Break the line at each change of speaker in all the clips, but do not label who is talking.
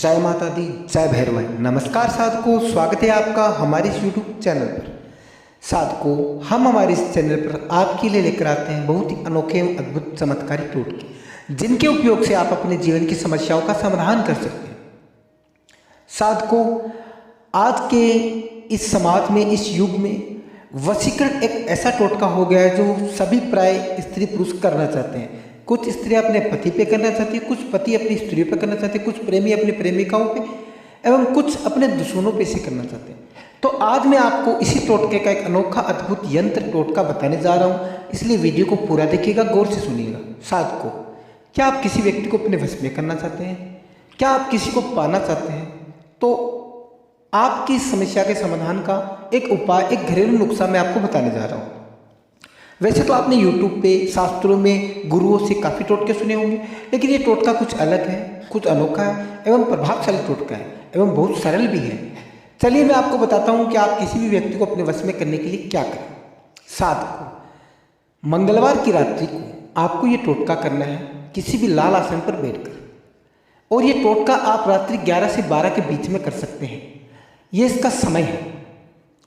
जय माता दी, जय भैरव। नमस्कार साधकों, स्वागत है आपका हमारे इस यूट्यूब चैनल पर। साधकों, हम हमारे इस चैनल पर आपके लिए लेकर आते हैं बहुत ही अनोखे एवं अद्भुत चमत्कारी टोटके, जिनके उपयोग से आप अपने जीवन की समस्याओं का समाधान कर सकते हैं। साधकों, आज के इस समाज में, इस युग में वशीकरण एक ऐसा टोटका हो गया है जो सभी प्राय स्त्री पुरुष करना चाहते हैं। कुछ स्त्री अपने पति पे करना चाहती है, कुछ पति अपनी स्त्रियों पे करना चाहते हैं, कुछ प्रेमी अपनी प्रेमिकाओं पे एवं कुछ अपने दुश्मनों पे से करना चाहते हैं। तो आज मैं आपको इसी टोटके का एक अनोखा अद्भुत यंत्र टोटका बताने जा रहा हूँ, इसलिए वीडियो को पूरा देखिएगा, गौर से सुनिएगा। साधकों, क्या आप किसी व्यक्ति को अपने वश में करना चाहते हैं? क्या आप किसी को पाना चाहते हैं? तो आपकी समस्या के समाधान का एक उपाय, एक घरेलू नुस्खा मैं आपको बताने जा रहा हूँ। वैसे तो आपने YouTube पे, शास्त्रों में गुरुओं से काफ़ी टोटके सुने होंगे, लेकिन ये टोटका कुछ अलग है, कुछ अनोखा है एवं प्रभावशाली टोटका है एवं बहुत सरल भी है। चलिए मैं आपको बताता हूँ कि आप किसी भी व्यक्ति को अपने वश में करने के लिए क्या करें। साधकों, मंगलवार की रात्रि को आपको ये टोटका करना है किसी भी लाल आसन पर बैठकर, और ये टोटका आप रात्रि 11 से 12 के बीच में कर सकते हैं। ये इसका समय है।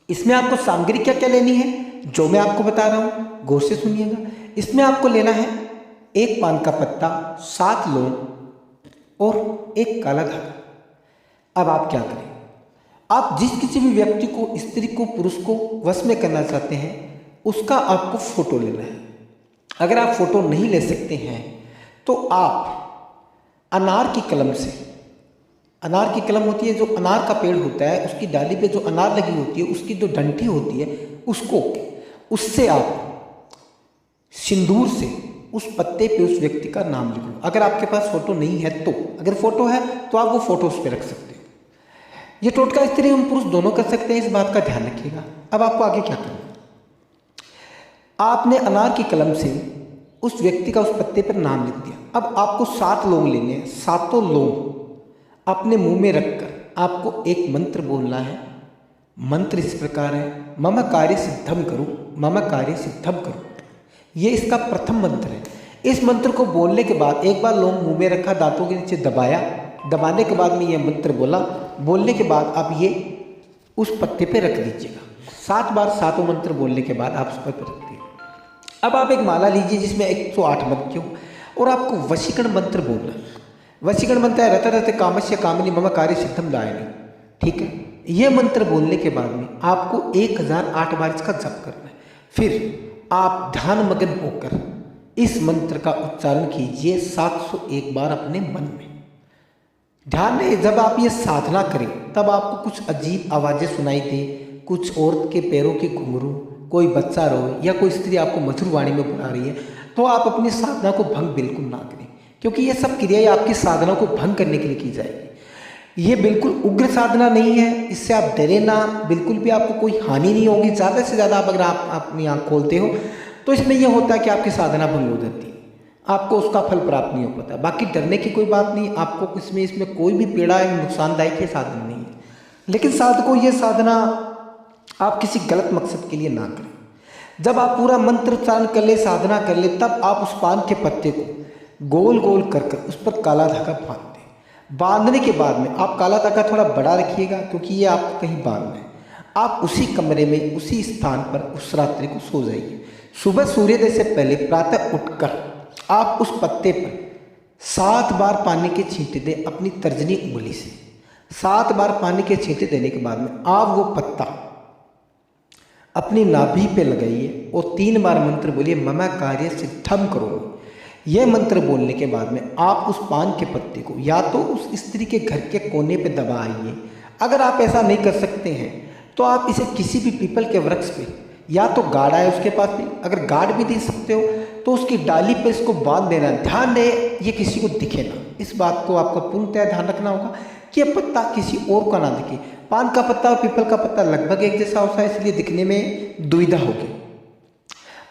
इसमें आपको सामग्री क्या क्या लेनी है जो मैं आपको बता रहा हूँ, गौर से सुनिएगा। इसमें आपको लेना है 1 पान का पत्ता, 7 लौंग और 1 काला धागा। अब आप क्या करें, आप जिस किसी भी व्यक्ति को, स्त्री को, पुरुष को वश में करना चाहते हैं, उसका आपको फोटो लेना है। अगर आप फोटो नहीं ले सकते हैं तो आप अनार की कलम से, अनार की कलम होती है, जो अनार का पेड़ होता है उसकी डाली पे जो अनार लगी होती है, उसकी जो डंठी होती है उससे आप सिंदूर से उस पत्ते पे उस व्यक्ति का नाम लिख लो। अगर आपके पास फोटो नहीं है तो, अगर फोटो है तो आप वो फोटो उस पर रख सकते हो। ये टोटका स्त्री एवं पुरुष दोनों कर सकते हैं, इस बात का ध्यान रखिएगा। अब आपको आगे क्या करना है, आपने अनार की कलम से उस व्यक्ति का उस पत्ते पर नाम लिख दिया। अब आपको 7 लौंग लेने हैं। 7 लौंग अपने मुंह में रखकर आपको एक मंत्र बोलना है। मंत्र इस प्रकार है, मम कार्य सिद्धम करो, मम कार्य सिद्धम करो। ये इसका प्रथम मंत्र है। इस मंत्र को बोलने के बाद एक बार लौंग मुंह में रखा, दांतों के नीचे दबाया, दबाने के बाद में ये मंत्र बोला, बोलने के बाद आप ये उस पत्ते पे रख दीजिएगा। 7 बार 7 मंत्र बोलने के बाद आप उस पर रख दीजिए। अब आप एक माला लीजिए जिसमें 108 मंत्र हो, और आपको वशीकरण मंत्र बोलना है। वशीकरण मंत्र है, रत रत कामस्य कामिनी मम कार्य सिद्धम दायिनी। ठीक है, ये मंत्र बोलने के बाद में आपको 1008 बार इसका जप करना है। फिर आप ध्यान मग्न होकर इस मंत्र का उच्चारण कीजिए 701 बार अपने मन में। ध्यान रहे, जब आप ये साधना करें तब आपको कुछ अजीब आवाज़ें सुनाई दे, कुछ औरत के पैरों के घुंघरू, कोई बच्चा रोए या कोई स्त्री आपको मधुर वाणी में बुला रही है, तो आप अपनी साधना को भंग बिल्कुल ना करें, क्योंकि ये सब क्रियाएं आपकी साधना को भंग करने के लिए की जाएगी। ये बिल्कुल उग्र साधना नहीं है, इससे आप डरे ना, बिल्कुल भी आपको कोई हानि नहीं होगी। ज़्यादा से ज़्यादा अगर आप अपनी आँख खोलते हो तो इसमें यह होता है कि आपकी साधना भंग हो जाती है, आपको उसका फल प्राप्त नहीं हो पाता। बाकी डरने की कोई बात नहीं, आपको इसमें कोई भी पीड़ा या नुकसानदायक ये साधना नहीं है। लेकिन साधकों, ये साधना आप किसी गलत मकसद के लिए ना करें। जब आप पूरा मंत्र उच्चारण कर ले, साधना कर ले, तब आप उस पान के पत्ते को गोल गोल कर उस पर काला धागा बांध दें। बांधने के बाद में आप काला धागा थोड़ा बड़ा रखिएगा, क्योंकि ये आपको कहीं बांधना है। आप उसी कमरे में, उसी स्थान पर उस रात्रि को सो जाइए। सुबह सूर्योदय से पहले प्रातः उठकर आप उस पत्ते पर 7 बार पानी के छींटे दें अपनी तर्जनी उंगली से। 7 बार पानी के छींटे देने के बाद में आप वो पत्ता अपनी नाभि पे लगाइए और 3 बार मंत्र बोलिए, मम कार्य सिद्धम करो। यह मंत्र बोलने के बाद में आप उस पान के पत्ते को या तो उस स्त्री के घर के कोने पे दबाइए। अगर आप ऐसा नहीं कर सकते हैं तो आप इसे किसी भी पीपल के वृक्ष पे, या तो गाढ़ा है उसके पास में, अगर गाढ़ भी दे सकते हो तो उसकी डाली पे इसको बांध देना। ध्यान रहे, ये किसी को दिखे ना, इस बात को आपको पूर्णतः ध्यान रखना होगा कि यह पत्ता किसी और का ना दिखे। पान का पत्ता और पीपल का पत्ता लगभग एक जैसा होता है, इसलिए दिखने में दुविधा होगी।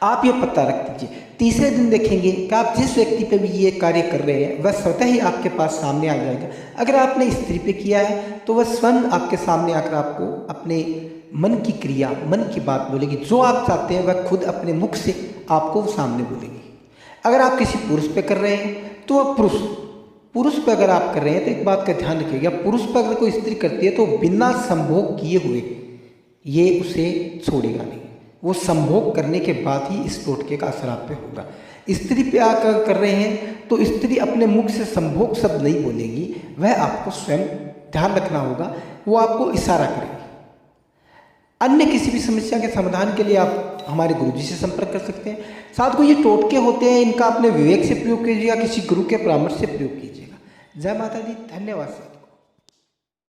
आप ये पत्ता रख दीजिए। तीसरे दिन देखेंगे कि आप जिस व्यक्ति पे भी ये कार्य कर रहे हैं वह स्वतः ही आपके पास सामने आ जाएगा। अगर आपने स्त्री पे किया है तो वह स्वयं आपके सामने आकर आपको अपने मन की क्रिया, मन की बात बोलेगी। जो आप चाहते हैं वह खुद अपने मुख से आपको सामने बोलेगी। अगर आप किसी पुरुष पे कर रहे हैं तो वह पुरुष पर अगर आप कर रहे हैं तो एक बात का ध्यान रखिएगा, पुरुष पर अगर कोई स्त्री करती है तो बिना संभोग किए हुए ये उसे छोड़ेगा नहीं, वो संभोग करने के बाद ही इस टोटके का असर आप पे होगा। स्त्री पे आकर कर रहे हैं तो स्त्री अपने मुख से संभोग शब्द नहीं बोलेगी, वह आपको स्वयं ध्यान रखना होगा, वो आपको इशारा करेगी। अन्य किसी भी समस्या के समाधान के लिए आप हमारे गुरुजी से संपर्क कर सकते हैं। साथ को ये टोटके होते हैं, इनका अपने विवेक से प्रयोग कीजिएगा, किसी गुरु के परामर्श से प्रयोग कीजिएगा। जय माता दी, धन्यवाद।